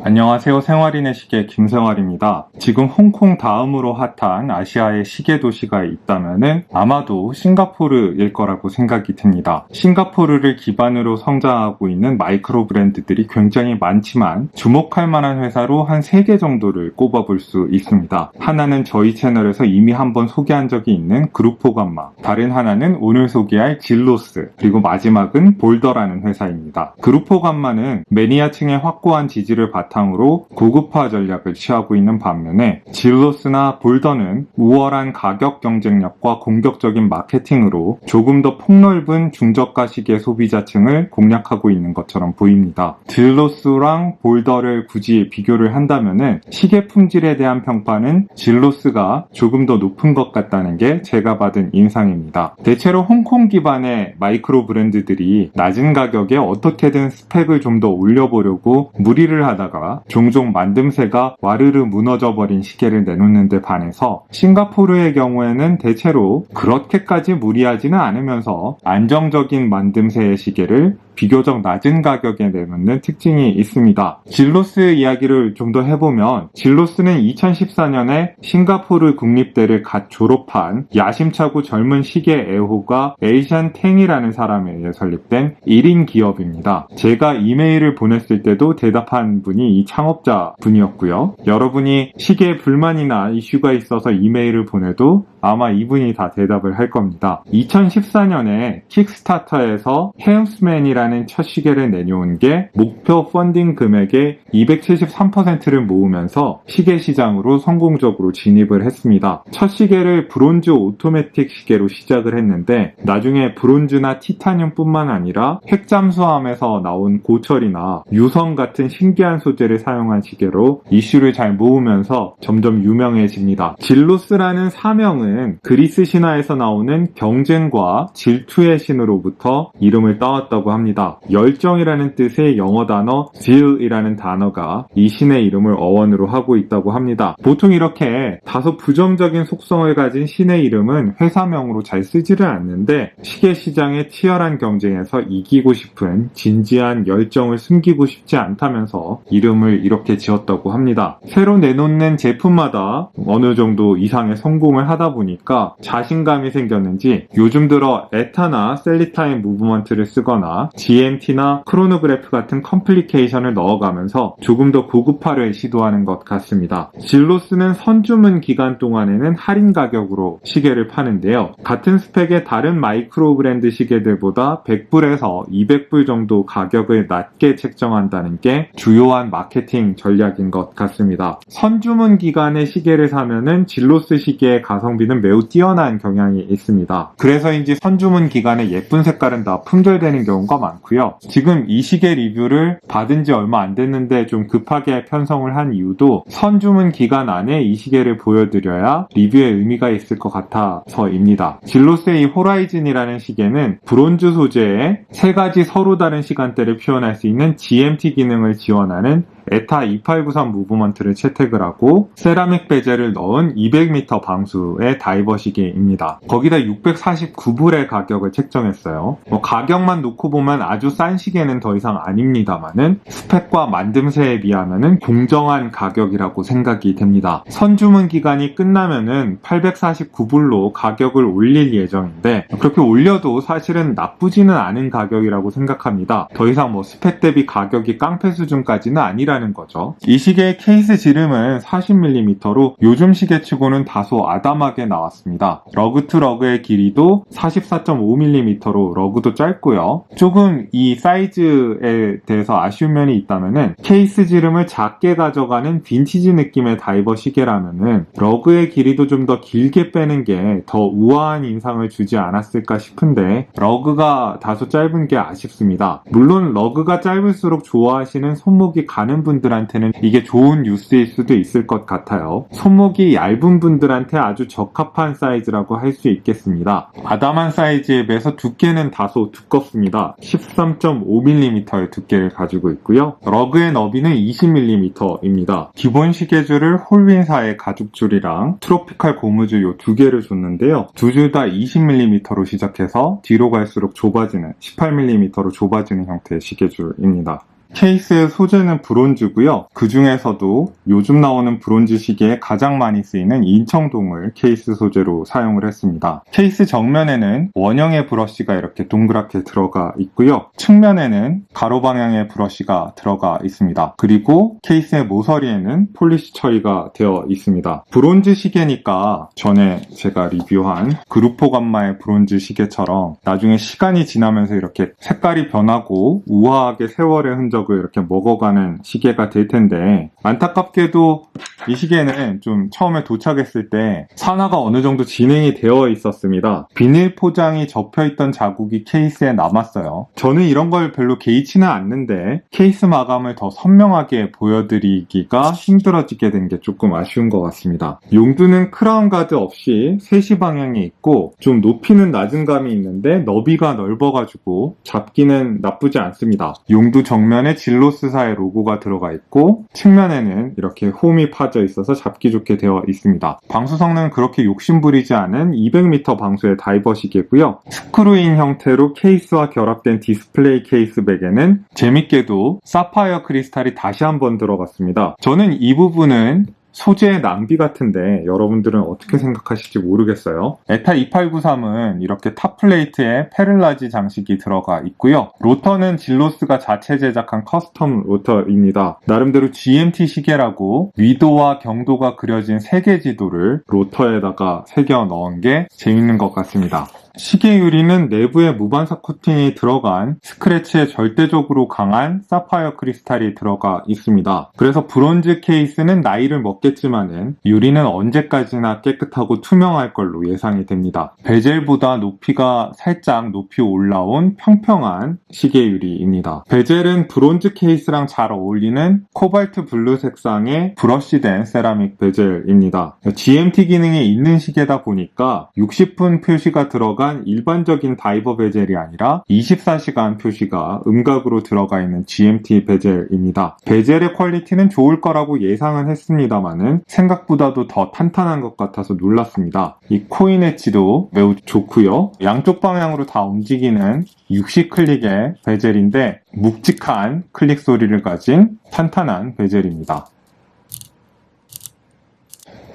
안녕하세요. 생활인의 시계 김생활입니다. 지금 홍콩 다음으로 핫한 아시아의 시계 도시가 있다면은 아마도 싱가포르일 거라고 생각이 듭니다. 싱가포르를 기반으로 성장하고 있는 마이크로 브랜드들이 굉장히 많지만 주목할 만한 회사로 한 3개 정도를 꼽아볼 수 있습니다. 하나는 저희 채널에서 이미 한번 소개한 적이 있는 그루포 감마, 다른 하나는 오늘 소개할 질로스, 그리고 마지막은 볼더라는 회사입니다. 그루포 감마는 매니아층의 확고한 지지를 바탕으로 고급화 전략을 취하고 있는 반면에 질로스나 볼더는 우월한 가격 경쟁력과 공격적인 마케팅으로 조금 더 폭넓은 중저가 시계 소비자층을 공략하고 있는 것처럼 보입니다. 질로스랑 볼더를 굳이 비교를 한다면은 시계 품질에 대한 평가는 질로스가 조금 더 높은 것 같다는 게 제가 받은 인상입니다. 대체로 홍콩 기반의 마이크로 브랜드들이 낮은 가격에 어떻게든 스펙을 좀 더 올려보려고 무리를 하다가 종종 만듦새가 와르르 무너져버린 시계를 내놓는 데 반해서 싱가포르의 경우에는 대체로 그렇게까지 무리하지는 않으면서 안정적인 만듦새의 시계를 비교적 낮은 가격에 내놓는 특징이 있습니다. 질로스 이야기를 좀 더 해보면 질로스는 2014년에 싱가포르 국립대를 갓 졸업한 야심차고 젊은 시계 애호가 에이션 탱이라는 사람에 의해 설립된 1인 기업입니다. 제가 이메일을 보냈을 때도 대답한 분이 이 창업자 분이었고요. 여러분이 시계에 불만이나 이슈가 있어서 이메일을 보내도 아마 이분이 다 대답을 할 겁니다. 2014년에 킥스타터에서 헤엄스맨이라는 첫 시계를 내놓은 게 목표 펀딩 금액의 273%를 모으면서 시계 시장으로 성공적으로 진입을 했습니다. 첫 시계를 브론즈 오토매틱 시계로 시작을 했는데 나중에 브론즈나 티타늄뿐만 아니라 핵잠수함에서 나온 고철이나 유성 같은 신기한 소재를 사용한 시계로 이슈를 잘 모으면서 점점 유명해집니다. 질로스라는 사명은 그리스 신화에서 나오는 경쟁과 질투의 신으로부터 이름을 따왔다고 합니다. 열정이라는 뜻의 영어 단어 zeal이라는 단어가 이 신의 이름을 어원으로 하고 있다고 합니다. 보통 이렇게 다소 부정적인 속성을 가진 신의 이름은 회사명으로 잘 쓰지를 않는데 시계 시장의 치열한 경쟁에서 이기고 싶은 진지한 열정을 숨기고 싶지 않다면서 이름을 이렇게 지었다고 합니다. 새로 내놓는 제품마다 어느 정도 이상의 성공을 하다 보니까 자신감이 생겼는지 요즘 들어 에타나 셀리타임 무브먼트를 쓰거나 GMT나 크로노그래프 같은 컴플리케이션을 넣어가면서 조금 더 고급화를 시도하는 것 같습니다. 질로스는 선주문 기간 동안에는 할인 가격으로 시계를 파는데요. 같은 스펙의 다른 마이크로 브랜드 시계들보다 100불에서 200불 정도 가격을 낮게 책정한다는 게 주요한 마케팅 전략인 것 같습니다. 선주문 기간에 시계를 사면은 질로스 시계의 가성비는 매우 뛰어난 경향이 있습니다. 그래서인지 선주문 기간에 예쁜 색깔은 다 품절되는 경우가 많고요. 지금 이 시계 리뷰를 받은 지 얼마 안 됐는데 좀 급하게 편성을 한 이유도 선주문 기간 안에 이 시계를 보여드려야 리뷰에 의미가 있을 것 같아서입니다. 질로스의 이 호라이즌이라는 시계는 브론즈 소재의 3가지 서로 다른 시간대를 표현할 수 있는 GMT 기능을 지원하는 에타 2893 무브먼트를 채택을 하고 세라믹 베젤을 넣은 200m 방수의 다이버 시계입니다. 거기다 649불의 가격을 책정했어요. 가격만 놓고 보면 아주 싼 시계는 더 이상 아닙니다만은 스펙과 만듦새에 비하면은 공정한 가격이라고 생각이 됩니다. 선주문 기간이 끝나면은 849불로 가격을 올릴 예정인데 그렇게 올려도 사실은 나쁘지는 않은 가격이라고 생각합니다. 더 이상 스펙 대비 가격이 깡패 수준까지는 아니라는 거죠. 이 시계의 케이스 지름은 40mm로 요즘 시계치고는 다소 아담하게 나왔습니다. 러그 투 러그의 길이도 44.5mm로 러그도 짧고요. 조금 이 사이즈에 대해서 아쉬운 면이 있다면은 케이스 지름을 작게 가져가는 빈티지 느낌의 다이버 시계라면은 러그의 길이도 좀 더 길게 빼는 게 더 우아한 인상을 주지 않았을까 싶은데 러그가 다소 짧은 게 아쉽습니다. 물론 러그가 짧을수록 좋아하시는 손목이 가는 분들한테는 이게 좋은 뉴스일 수도 있을 것 같아요. 손목이 얇은 분들한테 아주 적합한 사이즈라고 할 수 있겠습니다. 아담한 사이즈에 비해서 두께는 다소 두껍습니다. 13.5mm의 두께를 가지고 있고요. 러그의 너비는 20mm입니다. 기본 시계줄을 홀윈사의 가죽줄이랑 트로피칼 고무줄 요 2개를 줬는데요. 두 줄 다 20mm로 시작해서 뒤로 갈수록 좁아지는 18mm로 좁아지는 형태의 시계줄입니다. 케이스의 소재는 브론즈고요. 그 중에서도 요즘 나오는 브론즈 시계에 가장 많이 쓰이는 인청동을 케이스 소재로 사용을 했습니다. 케이스 정면에는 원형의 브러쉬가 이렇게 동그랗게 들어가 있고요. 측면에는 가로 방향의 브러쉬가 들어가 있습니다. 그리고 케이스의 모서리에는 폴리시 처리가 되어 있습니다. 브론즈 시계니까 전에 제가 리뷰한 그루포 감마의 브론즈 시계처럼 나중에 시간이 지나면서 이렇게 색깔이 변하고 우아하게 세월의 흔적을 이렇게 먹어가는 시계가 될 텐데, 안타깝게도 이 시계는 좀 처음에 도착했을 때 산화가 어느 정도 진행이 되어 있었습니다. 비닐 포장이 접혀있던 자국이 케이스에 남았어요. 저는 이런 걸 별로 개의치는 않는데 케이스 마감을 더 선명하게 보여드리기가 힘들어지게 된 게 조금 아쉬운 것 같습니다. 용두는 크라운 가드 없이 3시 방향에 있고 좀 높이는 낮은 감이 있는데 너비가 넓어가지고 잡기는 나쁘지 않습니다. 용두 정면에 질로스사의 로고가 들어가 있고 측면에는 이렇게 홈이 파져 있어서 잡기 좋게 되어 있습니다. 방수 성능은 그렇게 욕심부리지 않은 200m 방수의 다이버 시계고요. 스크루인 형태로 케이스와 결합된 디스플레이 케이스 백에는 재밌게도 사파이어 크리스탈이 다시 한번 들어갔습니다. 저는 이 부분은 소재의 낭비 같은데 여러분들은 어떻게 생각하실지 모르겠어요. 에타 2893은 이렇게 탑 플레이트에 페를라지 장식이 들어가 있고요. 로터는 질로스가 자체 제작한 커스텀 로터입니다. 나름대로 GMT 시계라고 위도와 경도가 그려진 세계 지도를 로터에다가 새겨 넣은 게 재밌는 것 같습니다. 시계 유리는 내부에 무반사 코팅이 들어간 스크래치에 절대적으로 강한 사파이어 크리스탈이 들어가 있습니다. 그래서 브론즈 케이스는 나이를 먹겠지만은 유리는 언제까지나 깨끗하고 투명할 걸로 예상이 됩니다. 베젤보다 높이가 살짝 높이 올라온 평평한 시계 유리입니다. 베젤은 브론즈 케이스랑 잘 어울리는 코발트 블루 색상의 브러쉬된 세라믹 베젤입니다. GMT 기능이 있는 시계다 보니까 60분 표시가 들어간 일반적인 다이버 베젤이 아니라 24시간 표시가 음각으로 들어가 있는 GMT 베젤입니다. 베젤의 퀄리티는 좋을 거라고 예상은 했습니다만은 생각보다도 더 탄탄한 것 같아서 놀랐습니다. 이 코인 엣지도 매우 좋고요. 양쪽 방향으로 다 움직이는 60 클릭의 베젤인데 묵직한 클릭 소리를 가진 탄탄한 베젤입니다.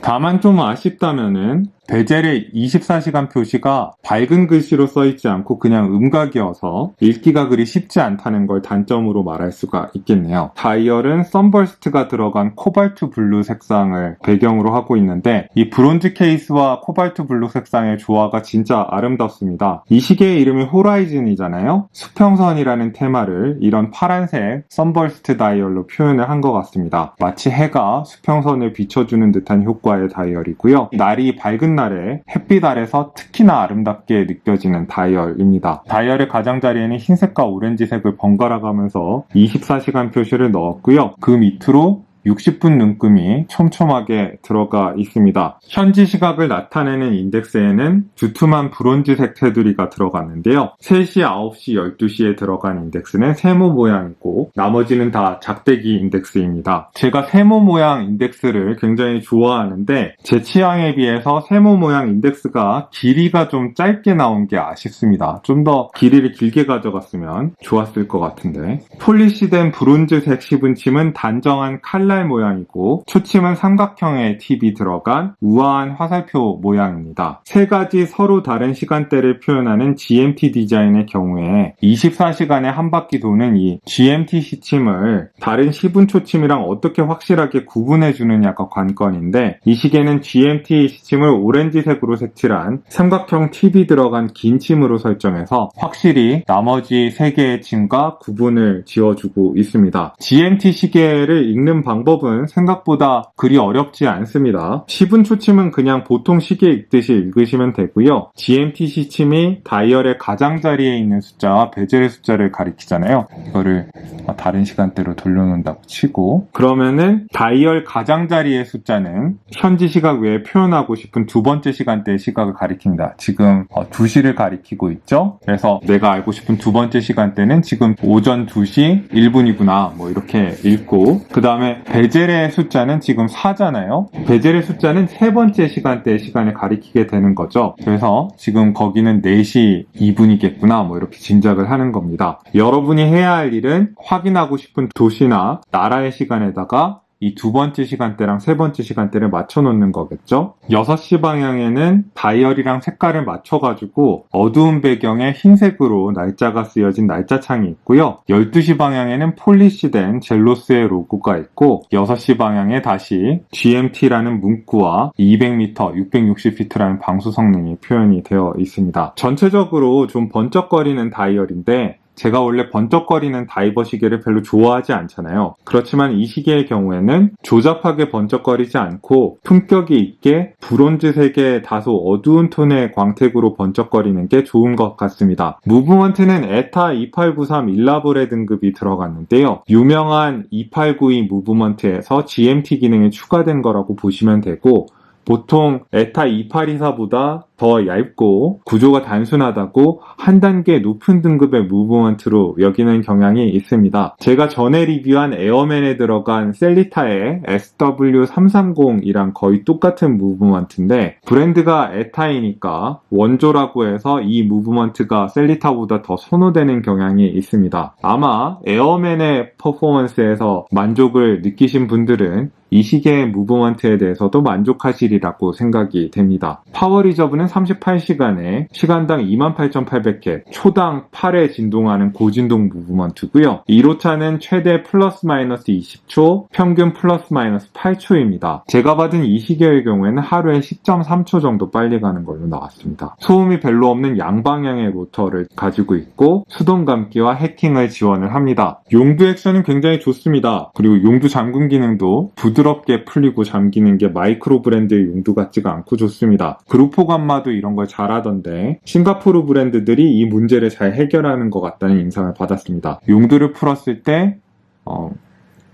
다만 좀 아쉽다면은 베젤의 24시간 표시가 밝은 글씨로 써있지 않고 그냥 음각이어서 읽기가 그리 쉽지 않다는 걸 단점으로 말할 수가 있겠네요. 다이얼은 선버스트가 들어간 코발트 블루 색상을 배경으로 하고 있는데 이 브론즈 케이스와 코발트 블루 색상의 조화가 진짜 아름답습니다. 이 시계의 이름이 호라이즌이잖아요. 수평선이라는 테마를 이런 파란색 선버스트 다이얼로 표현을 한 것 같습니다. 마치 해가 수평선을 비춰주는 듯한 효과의 다이얼이고요. 날이 밝은 날에 햇빛 아래서 특히나 아름답게 느껴지는 다이얼입니다. 다이얼의 가장자리에는 흰색과 오렌지색을 번갈아 가면서 24시간 표시를 넣었고요. 그 밑으로 60분 눈금이 촘촘하게 들어가 있습니다. 현지 시각을 나타내는 인덱스에는 두툼한 브론즈색 테두리가 들어갔는데요. 3시, 9시, 12시에 들어간 인덱스는 세모 모양이고 나머지는 다 작대기 인덱스입니다. 제가 세모 모양 인덱스를 굉장히 좋아하는데 제 취향에 비해서 세모 모양 인덱스가 길이가 좀 짧게 나온 게 아쉽습니다. 좀 더 길이를 길게 가져갔으면 좋았을 것 같은데, 폴리시된 브론즈색 시분침은 단정한 칼날 모양이고 초침은 삼각형의 팁이 들어간 우아한 화살표 모양입니다. 세 가지 서로 다른 시간대를 표현하는 GMT 디자인의 경우에 24시간에 한 바퀴 도는 이 GMT 시침을 다른 시분 초침이랑 어떻게 확실하게 구분해 주느냐가 관건인데, 이 시계는 GMT 시침을 오렌지색으로 색칠한 삼각형 팁이 들어간 긴 침으로 설정해서 확실히 나머지 세 개의 침과 구분을 지어주고 있습니다. GMT 시계를 읽는 방법은 생각보다 그리 어렵지 않습니다. 시분 초침은 그냥 보통 시계 읽듯이 읽으시면 되고요. GMT 시침이 다이얼의 가장자리에 있는 숫자와 베젤의 숫자를 가리키잖아요. 이거를 다른 시간대로 돌려놓는다고 치고, 그러면은 다이얼 가장자리의 숫자는 현지 시각 외에 표현하고 싶은 두 번째 시간대의 시각을 가리킵니다. 지금 2시를 가리키고 있죠? 그래서 내가 알고 싶은 두 번째 시간대는 지금 오전 2시 1분이구나 뭐 이렇게 읽고, 그 다음에 베젤의 숫자는 지금 4잖아요. 베젤의 숫자는 세 번째 시간대의 시간을 가리키게 되는 거죠. 그래서 지금 거기는 4시 2분이겠구나 뭐 이렇게 짐작을 하는 겁니다. 여러분이 해야 할 일은 확인하고 싶은 도시나 나라의 시간에다가 이 두 번째 시간대랑 세 번째 시간대를 맞춰 놓는 거겠죠. 6시 방향에는 다이얼이랑 색깔을 맞춰가지고 어두운 배경에 흰색으로 날짜가 쓰여진 날짜창이 있고요. 12시 방향에는 폴리시된 젤로스의 로고가 있고 6시 방향에 다시 GMT라는 문구와 200m, 660피트라는 방수 성능이 표현이 되어 있습니다. 전체적으로 좀 번쩍거리는 다이얼인데 제가 원래 번쩍거리는 다이버 시계를 별로 좋아하지 않잖아요. 그렇지만 이 시계의 경우에는 조잡하게 번쩍거리지 않고 품격이 있게 브론즈색의 다소 어두운 톤의 광택으로 번쩍거리는 게 좋은 것 같습니다. 무브먼트는 에타 2893 일라브레 등급이 들어갔는데요. 유명한 2892 무브먼트에서 GMT 기능이 추가된 거라고 보시면 되고 보통 에타 2824보다 더 얇고 구조가 단순하다고 한 단계 높은 등급의 무브먼트로 여기는 경향이 있습니다. 제가 전에 리뷰한 에어맨에 들어간 셀리타의 SW330이랑 거의 똑같은 무브먼트인데 브랜드가 에타이니까 원조라고 해서 이 무브먼트가 셀리타보다 더 선호되는 경향이 있습니다. 아마 에어맨의 퍼포먼스에서 만족을 느끼신 분들은 이 시계의 무브먼트에 대해서도 만족하시리라고 생각이 됩니다. 파워 리저브는 38시간에 시간당 28,800회, 초당 8회 진동하는 고진동 무브먼트고요. 1호차는 최대 플러스 마이너스 20초, 평균 플러스 마이너스 8초입니다. 제가 받은 이 시계의 경우에는 하루에 10.3초 정도 빨리 가는 걸로 나왔습니다. 소음이 별로 없는 양방향의 로터를 가지고 있고 수동 감기와 해킹을 지원을 합니다. 용두 액션은 굉장히 좋습니다. 그리고 용두 잠금 기능도 부드럽게 풀리고 잠기는 게 마이크로 브랜드의 용두 같지가 않고 좋습니다. 그루포감마도 이런 걸 잘하던데 싱가포르 브랜드들이 이 문제를 잘 해결하는 것 같다는 인상을 받았습니다. 용두를 풀었을 때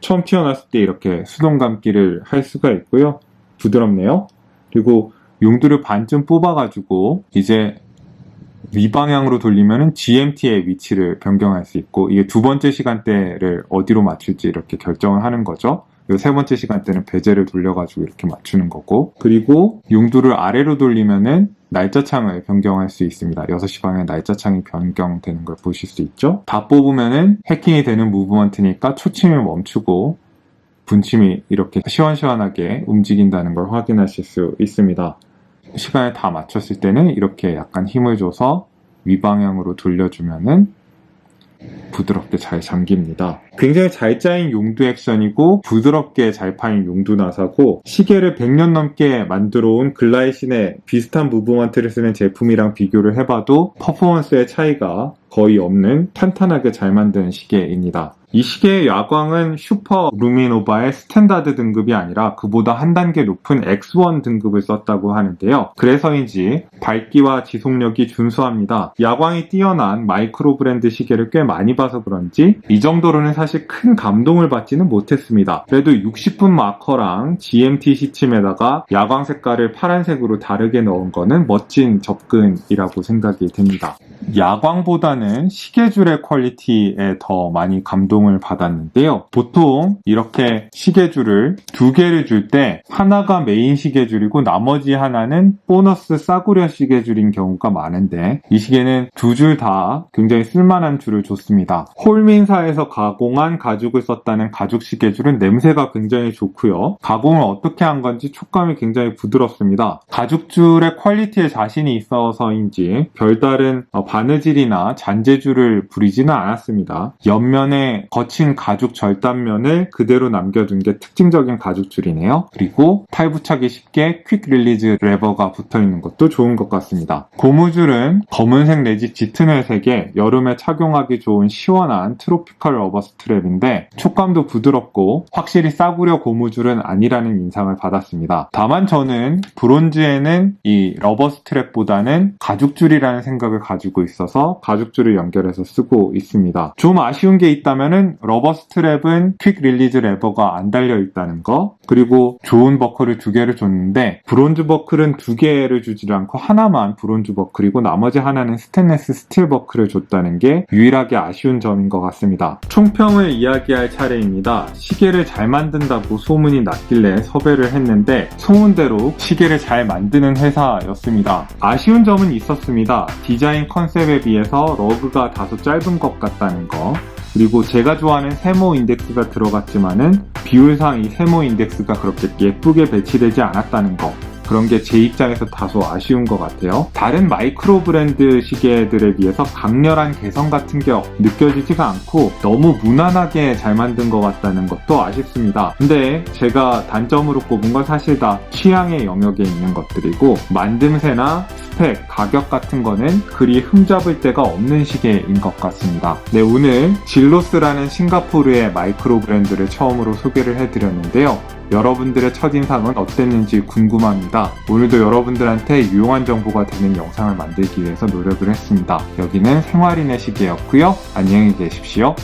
처음 튀어나왔을 때 이렇게 수동 감기를 할 수가 있고요. 부드럽네요. 그리고 용두를 반쯤 뽑아가지고 이제 위방향으로 돌리면은 GMT의 위치를 변경할 수 있고 이게 두 번째 시간대를 어디로 맞출지 이렇게 결정을 하는 거죠. 세 번째 시간대는 베젤을 돌려가지고 이렇게 맞추는 거고 그리고 용두를 아래로 돌리면은 날짜창을 변경할 수 있습니다. 6시 방향 날짜창이 변경되는 걸 보실 수 있죠. 다 뽑으면은 해킹이 되는 무브먼트니까 초침이 멈추고 분침이 이렇게 시원시원하게 움직인다는 걸 확인하실 수 있습니다. 시간을 다 맞췄을 때는 이렇게 약간 힘을 줘서 위방향으로 돌려주면은 부드럽게 잘 잠깁니다. 굉장히 잘 짜인 용두 액션이고 부드럽게 잘 파인 용두 나사고 시계를 100년 넘게 만들어 온 글라이신의 비슷한 무브먼트를 쓰는 제품이랑 비교를 해봐도 퍼포먼스의 차이가 거의 없는 탄탄하게 잘 만든 시계입니다. 이 시계의 야광은 슈퍼 루미노바의 스탠다드 등급이 아니라 그보다 한 단계 높은 X1 등급을 썼다고 하는데요. 그래서인지 밝기와 지속력이 준수합니다. 야광이 뛰어난 마이크로 브랜드 시계를 꽤 많이 봐서 그런지 이 정도로는 사실 큰 감동을 받지는 못했습니다. 그래도 60분 마커랑 GMT 시침에다가 야광 색깔을 파란색으로 다르게 넣은 거는 멋진 접근이라고 생각이 됩니다. 야광보다는 시계줄의 퀄리티에 더 많이 감동을 받았는데요. 보통 이렇게 시계줄을 두 개를 줄 때 하나가 메인 시계줄이고 나머지 하나는 보너스 싸구려 시계줄인 경우가 많은데 이 시계는 두 줄 다 굉장히 쓸만한 줄을 줬습니다. 홀민사에서 가공한 가죽을 썼다는 가죽 시계줄은 냄새가 굉장히 좋고요. 가공을 어떻게 한 건지 촉감이 굉장히 부드럽습니다. 가죽줄의 퀄리티에 자신이 있어서인지 별다른 바느질이나 잔재줄을 부리지는 않았습니다. 옆면에 거친 가죽 절단면을 그대로 남겨둔 게 특징적인 가죽줄이네요. 그리고 탈부착이 쉽게 퀵 릴리즈 레버가 붙어있는 것도 좋은 것 같습니다. 고무줄은 검은색 내지 짙은 회색에 여름에 착용하기 좋은 시원한 트로피컬 러버 스트랩인데 촉감도 부드럽고 확실히 싸구려 고무줄은 아니라는 인상을 받았습니다. 다만 저는 브론즈에는 이 러버 스트랩보다는 가죽줄이라는 생각을 가지고 있어서 가죽줄을 연결해서 쓰고 있습니다. 좀 아쉬운 게 있다면은 러버 스트랩은 퀵 릴리즈 레버가 안 달려 있다는 거 그리고 좋은 버클을 두 개를 줬는데 브론즈 버클은 두 개를 주지 않고 하나만 브론즈 버클이고 나머지 하나는 스테인리스 스틸 버클을 줬다는 게 유일하게 아쉬운 점인 것 같습니다. 총평을 이야기할 차례입니다. 시계를 잘 만든다고 소문이 났길래 섭외를 했는데 소문대로 시계를 잘 만드는 회사였습니다. 아쉬운 점은 있었습니다. 디자인 컨셉에 비해서 러그가 다소 짧은 것 같다는 거 그리고 제가 좋아하는 세모 인덱스가 들어갔지만은 비율상 이 세모 인덱스가 그렇게 예쁘게 배치되지 않았다는 거, 그런 게 제 입장에서 다소 아쉬운 것 같아요. 다른 마이크로 브랜드 시계들에 비해서 강렬한 개성 같은 게 느껴지지가 않고 너무 무난하게 잘 만든 것 같다는 것도 아쉽습니다. 근데 제가 단점으로 꼽은 건 사실 다 취향의 영역에 있는 것들이고, 만듦새나 스펙, 가격 같은 거는 그리 흠잡을 데가 없는 시계인 것 같습니다. 네, 오늘 질로스라는 싱가포르의 마이크로 브랜드를 처음으로 소개를 해드렸는데요. 여러분들의 첫인상은 어땠는지 궁금합니다. 오늘도 여러분들한테 유용한 정보가 되는 영상을 만들기 위해서 노력을 했습니다. 여기는 생활인의 시계였고요. 안녕히 계십시오.